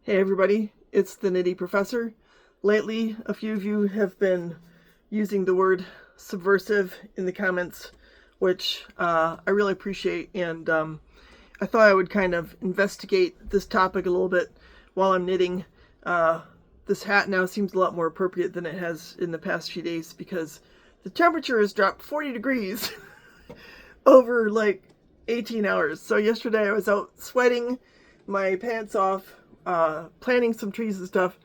Hey everybody, it's the Nitty Professor. Lately, a few of you have been using the word subversive in the comments, which I really appreciate, and I thought I would kind of investigate this topic a little bit while I'm knitting. This hat now seems a lot more appropriate than it has in the past few days because the temperature has dropped 40 degrees over like 18 hours. So yesterday I was out sweating my pants off, planting some trees and stuff,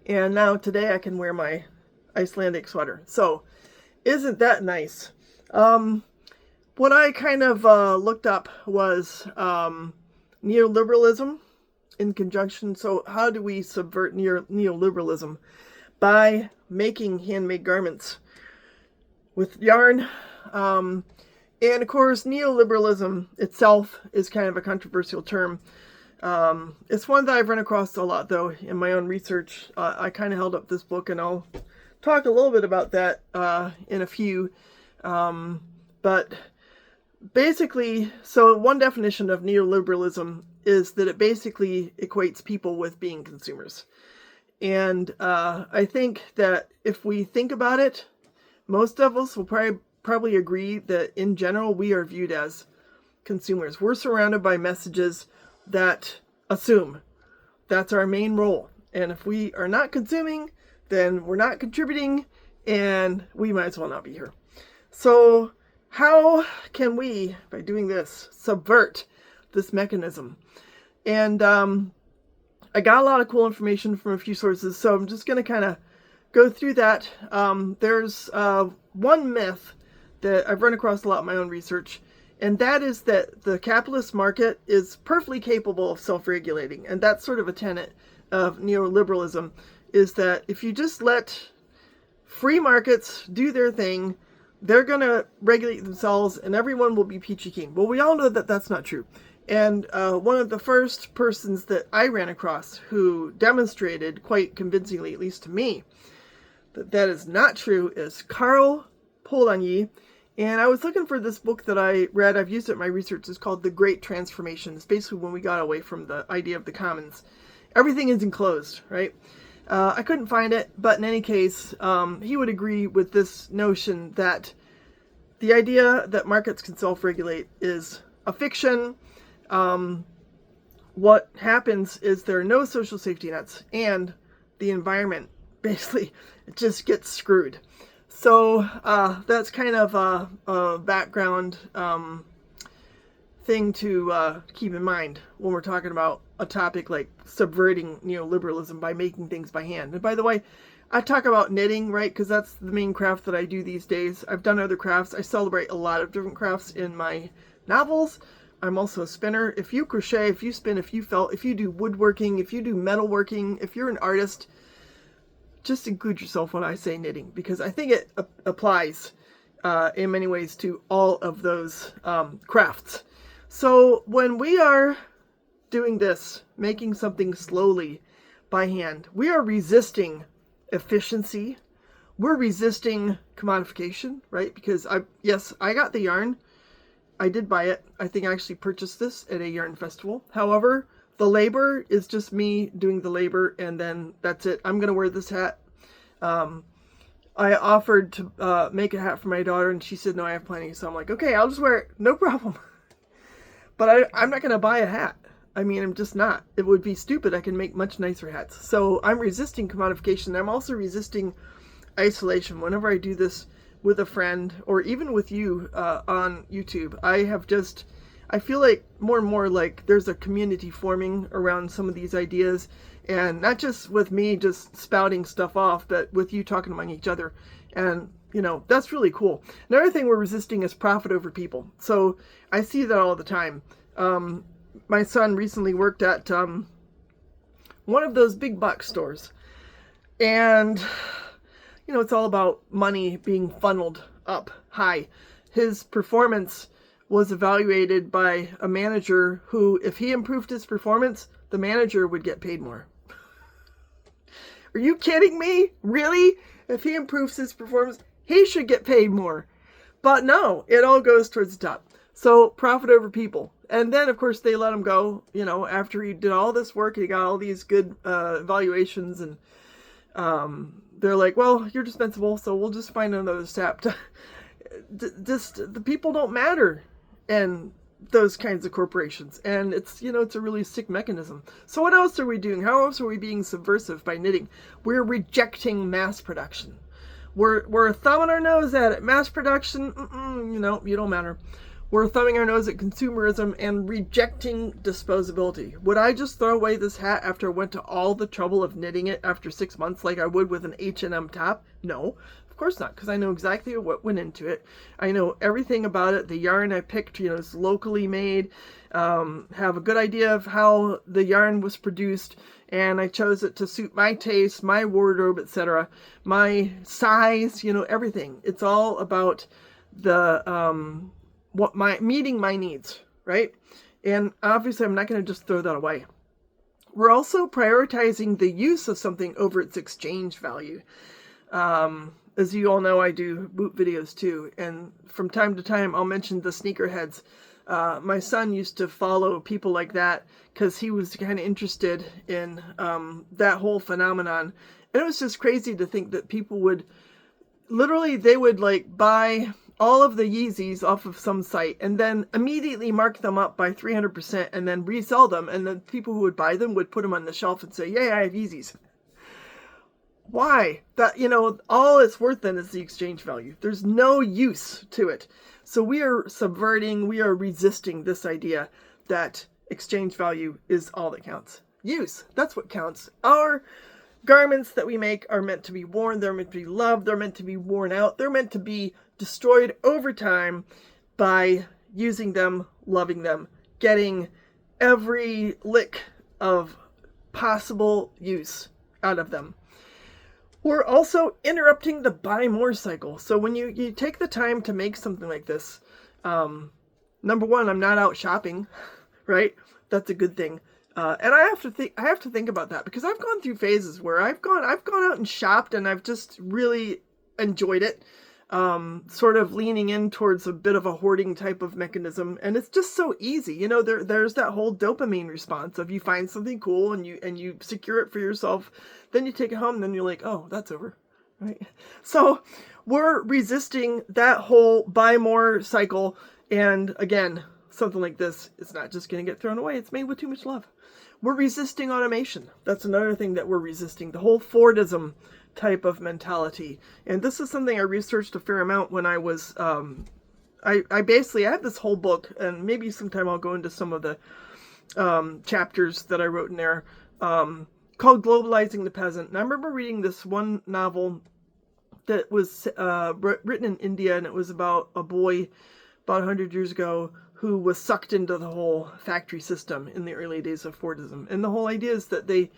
and now today I can wear my Icelandic sweater. So isn't that nice? What I kind of looked up was neoliberalism in conjunction. So how do we subvert neoliberalism? By making handmade garments with yarn. And of course, neoliberalism itself is kind of a controversial term. It's one that I've run across a lot, though, in my own research. I kind of held up this book, and I'll talk a little bit about that in a few. But basically, so one definition of neoliberalism is that it basically equates people with being consumers. And I think that if we think about it, most of us will probably agree that in general we are viewed as consumers. We're surrounded by messages that assume that's our main role. And if we are not consuming, then we're not contributing, and we might as well not be here. So how can we, by doing this, subvert this mechanism? And I got a lot of cool information from a few sources, so I'm just going to kind of go through that. There's one myth that I've run across a lot in my own research, and that is that the capitalist market is perfectly capable of self-regulating. And that's sort of a tenet of neoliberalism, is that if you just let free markets do their thing, they're going to regulate themselves and everyone will be peachy keen. Well, we all know that that's not true. And one of the first persons that I ran across who demonstrated quite convincingly, at least to me, that that is not true is Karl Polanyi. And I was looking for this book that I read. I've used it in my research. It's called The Great Transformation. It's basically when we got away from the idea of the commons. Everything is enclosed, right? I couldn't find it, but in any case, he would agree with this notion that the idea that markets can self-regulate is a fiction. What happens is there are no social safety nets, and the environment basically just gets screwed. So that's kind of a background thing to keep in mind when we're talking about a topic like subverting neoliberalism by making things by hand. And by the way, I talk about knitting, right? Because that's the main craft that I do these days. I've done other crafts. I celebrate a lot of different crafts in my novels. I'm also a spinner. If you crochet, if you spin, if you felt, if you do woodworking, if you do metalworking, if you're an artist, just include yourself when I say knitting, because I think it applies in many ways to all of those crafts. So when we are doing this, making something slowly by hand, we are resisting efficiency. We're resisting commodification, right? Because I got the yarn. I did buy it. I think I actually purchased this at a yarn festival. However, the labor is just me doing the labor, and then that's it. I'm going to wear this hat. I offered to make a hat for my daughter, and she said, no, I have plenty. So I'm like, okay, I'll just wear it. No problem. But I'm not going to buy a hat. I mean, I'm just not. It would be stupid. I can make much nicer hats. So I'm resisting commodification. I'm also resisting isolation. Whenever I do this with a friend, or even with you on YouTube, I feel like more and more like there's a community forming around some of these ideas, and not just with me just spouting stuff off, but with you talking among each other. And, you know, that's really cool. Another thing we're resisting is profit over people. So I see that all the time. My son recently worked at one of those big box stores, and you know, it's all about money being funneled up high. His performance was evaluated by a manager who, if he improved his performance, the manager would get paid more. Are you kidding me? Really? If he improves his performance, he should get paid more. But no, it all goes towards the top. So profit over people. And then, of course, they let him go, after he did all this work, he got all these good evaluations, and they're like, well, you're dispensable, so we'll just find another sap. The people don't matter in those kinds of corporations, and it's a really sick mechanism. So what else are we doing? How else are we being subversive by knitting? We're rejecting mass production. We're thumbing our nose at it. Mass production, you don't matter. We're thumbing our nose at consumerism and rejecting disposability. Would I just throw away this hat after I went to all the trouble of knitting it after 6 months like I would with an H&M top? No, of course not, because I know exactly what went into it. I know everything about it. The yarn I picked, is locally made. Have a good idea of how the yarn was produced, and I chose it to suit my taste, my wardrobe, etc., my size, everything. It's all about the meeting my needs, right? And obviously I'm not going to just throw that away. We're also prioritizing the use of something over its exchange value. As you all know, I do boot videos too, and from time to time I'll mention the sneakerheads. My son used to follow people like that because he was kind of interested in that whole phenomenon. And it was just crazy to think that people would they would like buy all of the Yeezys off of some site and then immediately mark them up by 300% and then resell them. And then people who would buy them would put them on the shelf and say, yay, I have Yeezys. Why? That, all it's worth then is the exchange value. There's no use to it. So we are resisting this idea that exchange value is all that counts. Use, that's what counts. Our garments that we make are meant to be worn. They're meant to be loved. They're meant to be worn out. They're meant to be destroyed over time by using them, loving them, getting every lick of possible use out of them. We're also interrupting the buy more cycle. So when you take the time to make something like this, number one, I'm not out shopping, right? That's a good thing. And I have to think about that, because I've gone through phases where I've gone out and shopped and I've just really enjoyed it. Sort of leaning in towards a bit of a hoarding type of mechanism, and it's just so easy. There's that whole dopamine response of you find something cool and you secure it for yourself, then you take it home, and then you're like, oh, that's over, right? So we're resisting that whole buy more cycle, and again, something like this, it's not just going to get thrown away. It's made with too much love. We're resisting automation. That's another thing that we're resisting. The whole Fordism type of mentality. And this is something I researched a fair amount when I was, I have this whole book, and maybe sometime I'll go into some of the chapters that I wrote in there, called Globalizing the Peasant. And I remember reading this one novel that was written in India, and it was about a boy about 100 years ago who was sucked into the whole factory system in the early days of Fordism. And the whole idea is that they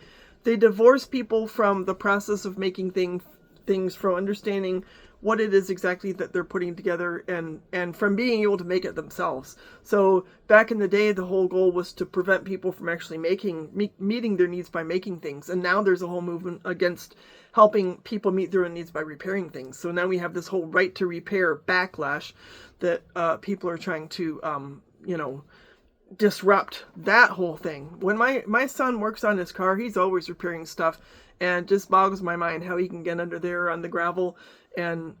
divorce people from the process of making things, from understanding what it is exactly that they're putting together, and from being able to make it themselves. So back in the day, the whole goal was to prevent people from actually meeting their needs by making things. And now there's a whole movement against helping people meet their own needs by repairing things. So now we have this whole right to repair backlash that people are trying to, disrupt that whole thing. When my son works on his car, he's always repairing stuff, and just boggles my mind how he can get under there on the gravel and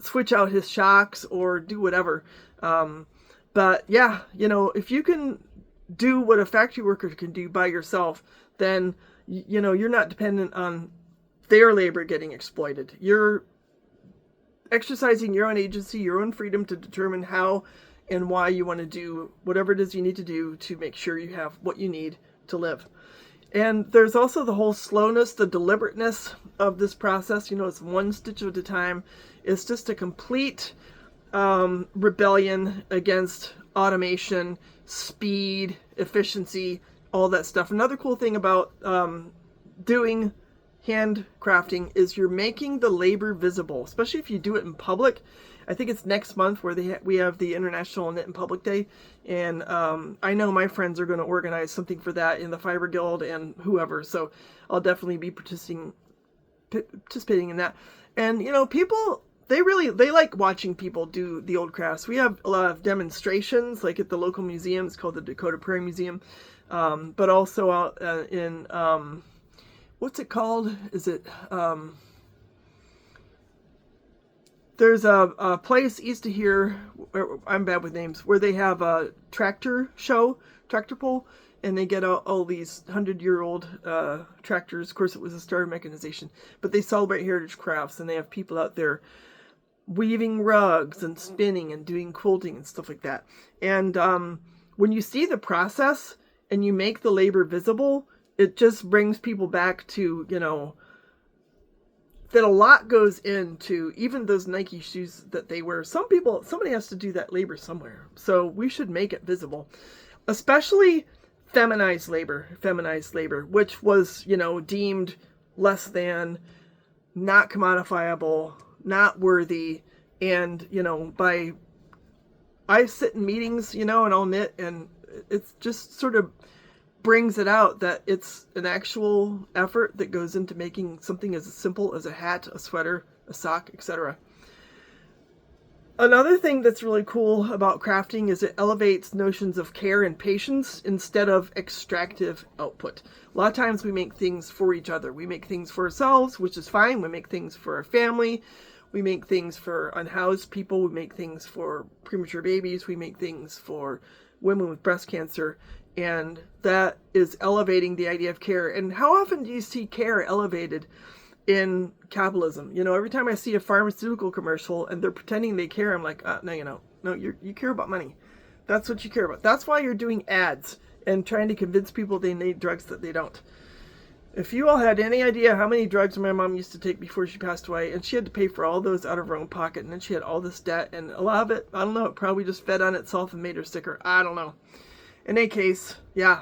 switch out his shocks or do whatever. But yeah, if you can do what a factory worker can do by yourself, then you're not dependent on their labor getting exploited. You're exercising your own agency, your own freedom to determine how and why you want to do whatever it is you need to do to make sure you have what you need to live. And there's also the whole slowness, the deliberateness of this process. It's one stitch at a time. It's just a complete rebellion against automation, speed, efficiency, all that stuff. Another cool thing about doing handcrafting is you're making the labor visible, especially if you do it in public. I think it's next month where we have the International Knit in Public Day, and I know my friends are going to organize something for that in the Fiber Guild and whoever, so I'll definitely be participating in that. And people they like watching people do the old crafts. We have a lot of demonstrations, like at the local museum. It's called the Dakota Prairie Museum, but also out in what's it called? Is it there's a place east of here, I'm bad with names, where they have a tractor show, tractor pull, and they get all these 100-year-old tractors. Of course, it was a start of mechanization, but they celebrate heritage crafts, and they have people out there weaving rugs and spinning and doing quilting and stuff like that. And when you see the process and you make the labor visible, it just brings people back to, that a lot goes into even those Nike shoes that they wear. Somebody has to do that labor somewhere. So we should make it visible, especially feminized labor, which was, deemed less than, not commodifiable, not worthy. And, I sit in meetings, and I'll knit, and it's just sort of brings it out that it's an actual effort that goes into making something as simple as a hat, a sweater, a sock, etc. Another thing that's really cool about crafting is it elevates notions of care and patience instead of extractive output. A lot of times we make things for each other. We make things for ourselves, which is fine. We make things for our family. We make things for unhoused people. We make things for premature babies. We make things for women with breast cancer. And that is elevating the idea of care. And how often do you see care elevated in capitalism? Every time I see a pharmaceutical commercial and they're pretending they care, I'm like, no, you care about money. That's what you care about. That's why you're doing ads and trying to convince people they need drugs that they don't. If you all had any idea how many drugs my mom used to take before she passed away, and she had to pay for all those out of her own pocket, and then she had all this debt, and a lot of it, I don't know, it probably just fed on itself and made her sicker. I don't know. In any case, yeah,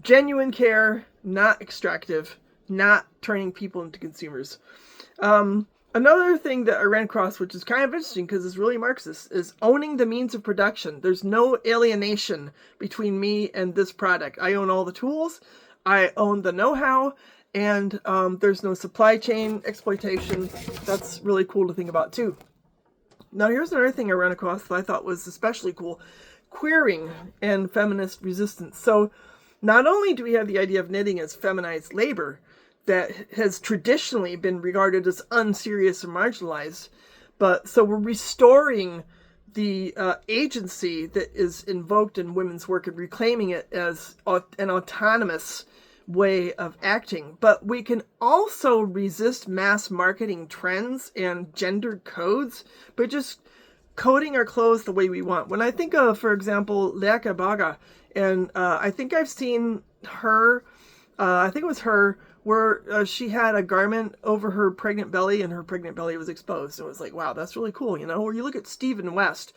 genuine care, not extractive, not turning people into consumers. Another thing that I ran across, which is kind of interesting because it's really Marxist, is owning the means of production. There's no alienation between me and this product. I own all the tools, I own the know-how, and there's no supply chain exploitation. That's really cool to think about too. Now here's another thing I ran across that I thought was especially cool. Queering and feminist resistance. So not only do we have the idea of knitting as feminized labor that has traditionally been regarded as unserious and marginalized, but so we're restoring the agency that is invoked in women's work and reclaiming it as an autonomous way of acting. But we can also resist mass marketing trends and gendered codes by just coding our clothes the way we want. When I think of, for example, Leaka Baga, and I think I've seen her, I think it was her, where she had a garment over her pregnant belly and her pregnant belly was exposed. And it was like, wow, that's really cool. Or you look at Stephen West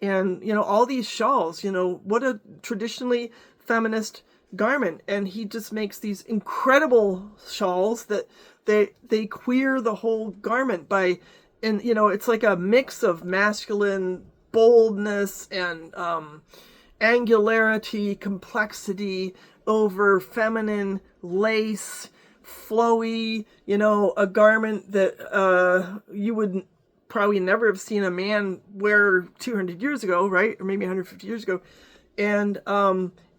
and, all these shawls, what a traditionally feminist garment. And he just makes these incredible shawls that they queer the whole garment by, and it's like a mix of masculine boldness and angularity, complexity over feminine lace, flowy, a garment that you would probably never have seen a man wear 200 years ago, right? Or maybe 150 years ago. And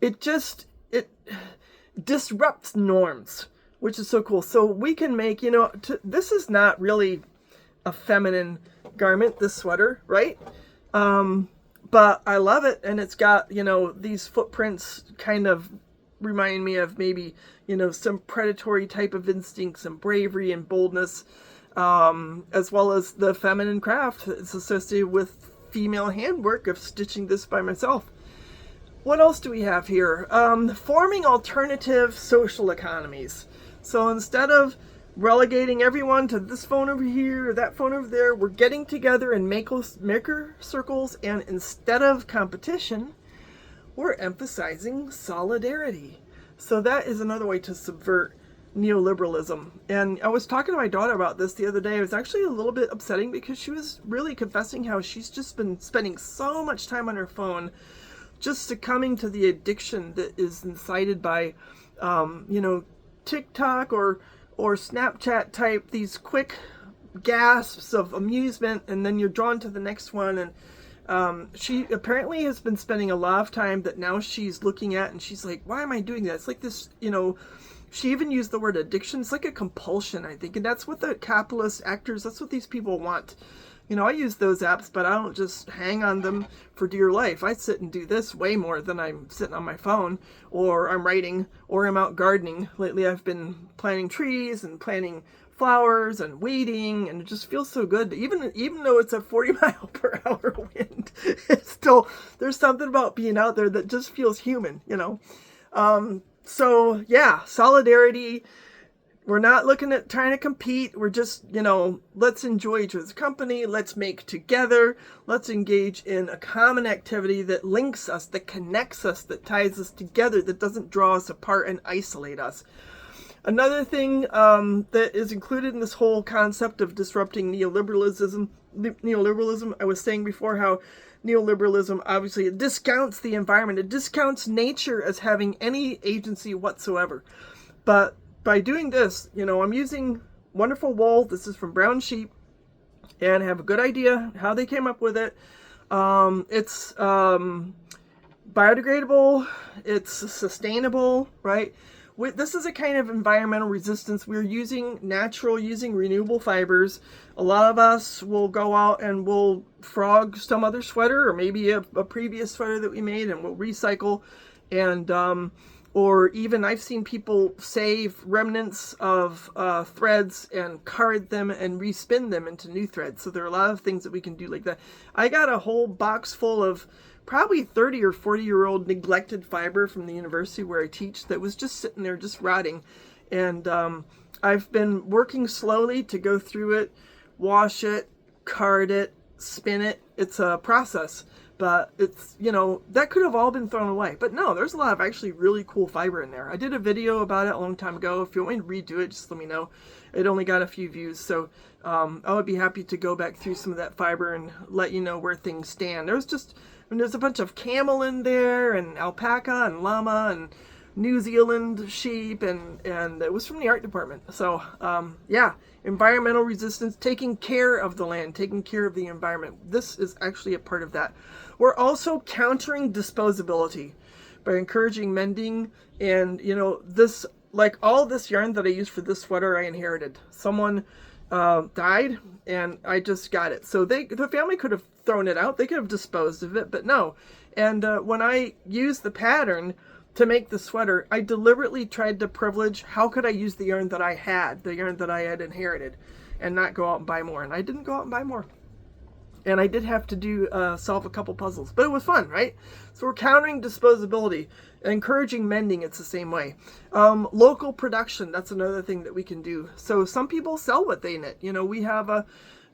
it disrupts norms, which is so cool. So we can make, this is not really a feminine garment, this sweater, right? But I love it, and it's got, these footprints kind of remind me of maybe, some predatory type of instincts and bravery and boldness, as well as the feminine craft that's associated with female handwork of stitching this by myself. What else do we have here? Forming alternative social economies. So instead of relegating everyone to this phone over here or that phone over there, we're getting together in maker circles, and instead of competition, we're emphasizing solidarity. So that is another way to subvert neoliberalism. And I was talking to my daughter about this the other day. It was actually a little bit upsetting because she was really confessing how she's just been spending so much time on her phone, just succumbing to the addiction that is incited by, TikTok or Snapchat type, these quick gasps of amusement, and then you're drawn to the next one. And she apparently has been spending a lot of time that now she's looking at, and she's like, why am I doing that? It's like this, she even used the word addiction. It's like a compulsion, I think. And that's what the capitalist actors, that's what these people want. I use those apps, but I don't just hang on them for dear life. I sit and do this way more than I'm sitting on my phone, or I'm writing, or I'm out gardening. Lately I've been planting trees and planting flowers and weeding, and it just feels so good. Even though it's a 40-mile-per-hour wind, it's still, there's something about being out there that just feels human, So yeah, solidarity. We're not looking at trying to compete. We're just, let's enjoy each other's company. Let's make together. Let's engage in a common activity that links us, that connects us, that ties us together, that doesn't draw us apart and isolate us. Another thing that is included in this whole concept of disrupting neoliberalism, I was saying before how neoliberalism obviously it discounts the environment. It discounts nature as having any agency whatsoever. But by doing this, I'm using wonderful wool. This is from Brown Sheep, and I have a good idea how they came up with it. It's biodegradable. It's sustainable, right? This is a kind of environmental resistance. We're using renewable fibers. A lot of us will go out and we'll frog some other sweater, or maybe a previous sweater that we made, and we'll recycle. And or even I've seen people save remnants of threads and card them and respin them into new threads. So there are a lot of things that we can do like that. I got a whole box full of probably 30 or 40-year-old neglected fiber from the university where I teach that was just sitting there, just rotting. And I've been working slowly to go through it, wash it, card it, spin it. It's a process. But it's, that could have all been thrown away. But no, there's a lot of actually really cool fiber in there. I did a video about it a long time ago. If you want me to redo it, just let me know. It only got a few views. So I would be happy to go back through some of that fiber and let you know where things stand. There's a bunch of camel in there, and alpaca and llama and New Zealand sheep, and it was from the art department. So yeah, environmental resistance, taking care of the land, taking care of the environment. This is actually a part of that. We're also countering disposability by encouraging mending. And this, like all this yarn that I used for this sweater, I inherited. Someone died and I just got it. So the family could have thrown it out. They could have disposed of it, but no. And when I used the pattern to make the sweater, I deliberately tried to privilege how could I use the yarn that I had, the yarn that I had inherited, and not go out and buy more. And I didn't go out and buy more. And I did have to solve a couple puzzles, but it was fun, right? So we're countering disposability, encouraging mending. It's the same way. Local production, that's another thing that we can do. So some people sell what they knit. We have a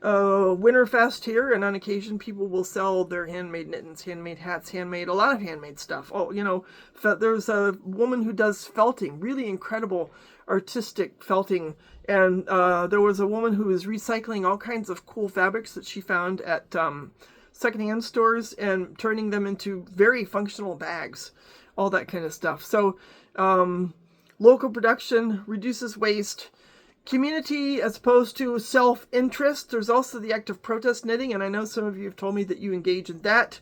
Winterfest here, and on occasion people will sell their handmade mittens, handmade hats, a lot of handmade stuff. There's a woman who does felting, really incredible artistic felting. And there was a woman who was recycling all kinds of cool fabrics that she found at secondhand stores and turning them into very functional bags, all that kind of stuff. So local production reduces waste. Community as opposed to self-interest. There's also the act of protest knitting, and I know some of you have told me that you engage in that.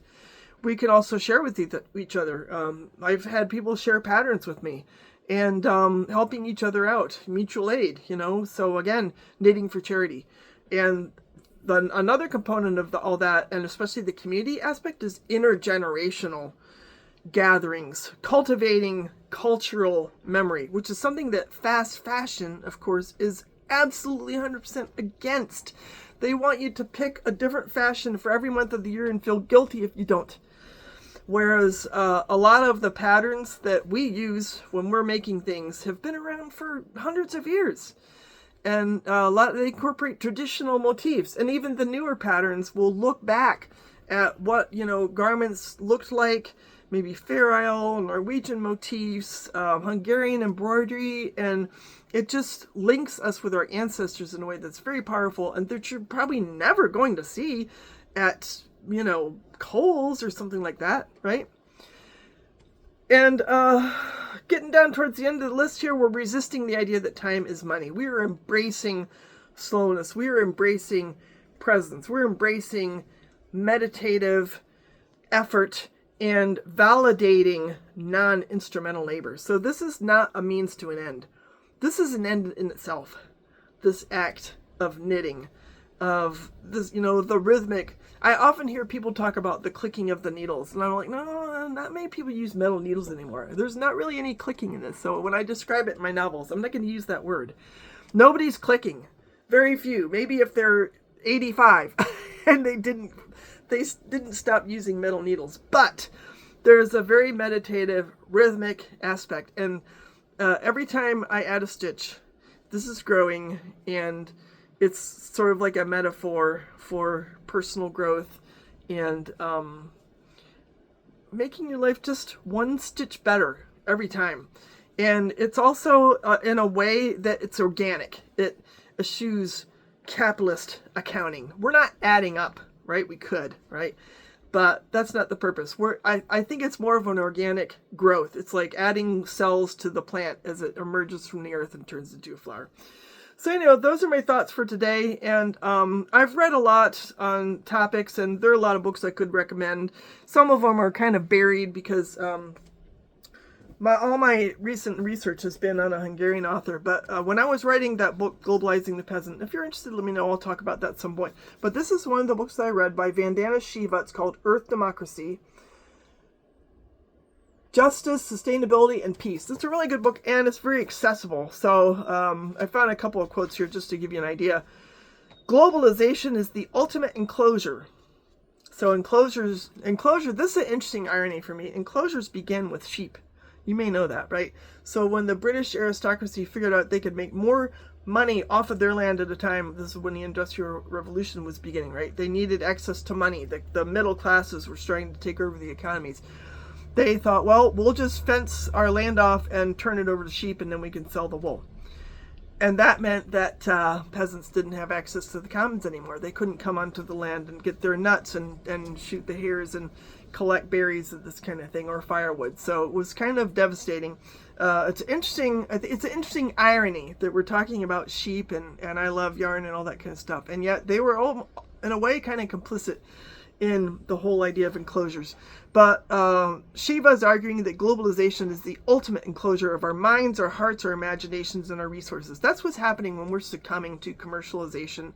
We can also share with each other. I've had people share patterns with me, and helping each other out, mutual aid, so again, knitting for charity. And another component of all that, and especially the community aspect, is intergenerational gatherings, cultivating cultural memory, which is something that fast fashion, of course, is absolutely 100% against. They want you to pick a different fashion for every month of the year and feel guilty if you don't. Whereas a lot of the patterns that we use when we're making things have been around for hundreds of years. And they incorporate traditional motifs. And even the newer patterns will look back at what, garments looked like, maybe Fair Isle, Norwegian motifs, Hungarian embroidery, and it just links us with our ancestors in a way that's very powerful and that you're probably never going to see at, Kohl's or something like that, right? And getting down towards the end of the list here, we're resisting the idea that time is money. We are embracing slowness. We are embracing presence. We're embracing meditative effort and validating non-instrumental labor. So this is not a means to an end. This is an end in itself. This act of knitting, of this, the rhythmic. I often hear people talk about the clicking of the needles, and I'm like, no, not many people use metal needles anymore. There's not really any clicking in this. So when I describe it in my novels, I'm not going to use that word. Nobody's clicking. Very few. Maybe if they're 85 and they didn't stop using metal needles. But there's a very meditative, rhythmic aspect. And every time I add a stitch, this is growing, and it's sort of like a metaphor for personal growth and making your life just one stitch better every time. And it's also in a way that it's organic. It eschews capitalist accounting. We're not adding up, right? We could, right? But that's not the purpose. I think it's more of an organic growth. It's like adding cells to the plant as it emerges from the earth and turns into a flower. So, those are my thoughts for today. And I've read a lot on topics, and there are a lot of books I could recommend. Some of them are kind of buried because all my recent research has been on a Hungarian author. But when I was writing that book, Globalizing the Peasant, if you're interested, let me know. I'll talk about that at some point. But this is one of the books that I read by Vandana Shiva. It's called Earth Democracy, Justice, Sustainability, and Peace. It's a really good book, and it's very accessible. So I found a couple of quotes here just to give you an idea. Globalization is the ultimate enclosure. So enclosure, this is an interesting irony for me. Enclosures begin with sheep. You may know that, right? So when the British aristocracy figured out they could make more money off of their land at a time, this is when the Industrial Revolution was beginning, right? They needed access to money. The middle classes were starting to take over the economies. They thought, well, we'll just fence our land off and turn it over to sheep, and then we can sell the wool. And that meant that peasants didn't have access to the commons anymore. They couldn't come onto the land and get their nuts and shoot the hares and collect berries and this kind of thing, or firewood. So it was kind of devastating. It's an interesting irony that we're talking about sheep, and I love yarn and all that kind of stuff. And yet they were all, in a way, kind of complicit in the whole idea of enclosures. But Shiva is arguing that globalization is the ultimate enclosure of our minds, our hearts, our imaginations, and our resources. That's what's happening when we're succumbing to commercialization,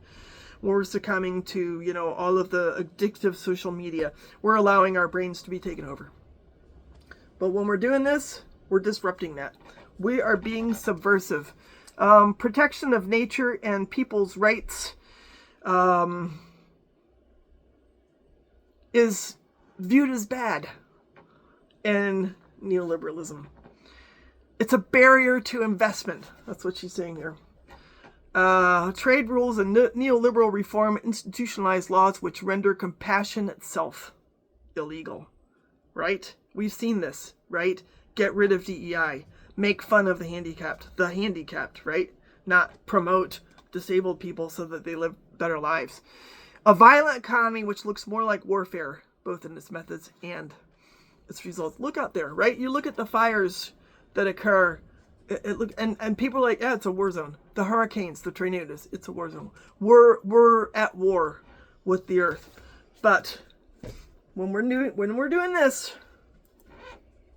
when we're succumbing to, all of the addictive social media. We're allowing our brains to be taken over. But when we're doing this, we're disrupting that. We are being subversive. Protection of nature and people's rights is viewed as bad in neoliberalism. It's a barrier to investment. That's what she's saying here. Trade rules and neoliberal reform institutionalize laws which render compassion itself illegal. Right? We've seen this, right? Get rid of DEI. Make fun of the handicapped, right? Not promote disabled people so that they live better lives. A violent economy which looks more like warfare, both in its methods and its results. Look out there, right? You look at the fires that occur, and people are like, yeah, it's a war zone. The hurricanes, the tornadoes, it's a war zone. We're at war with the earth. But when we're doing this,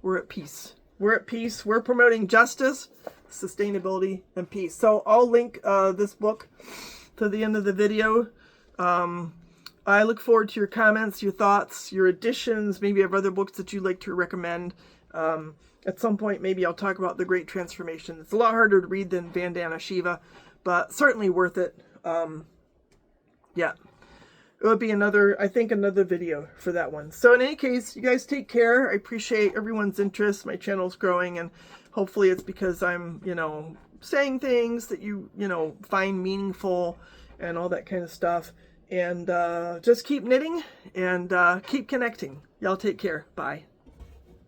we're at peace. We're at peace. We're promoting justice, sustainability, and peace. So I'll link this book to the end of the video. I look forward to your comments, your thoughts, your additions. Maybe you have other books that you'd like to recommend. At some point, maybe I'll talk about The Great Transformation. It's a lot harder to read than Vandana Shiva, but certainly worth it. Yeah. It would be another video for that one. So in any case, you guys take care. I appreciate everyone's interest. My channel's growing, and hopefully it's because I'm, saying things that you find meaningful and all that kind of stuff. And just keep knitting and keep connecting. Y'all take care. Bye.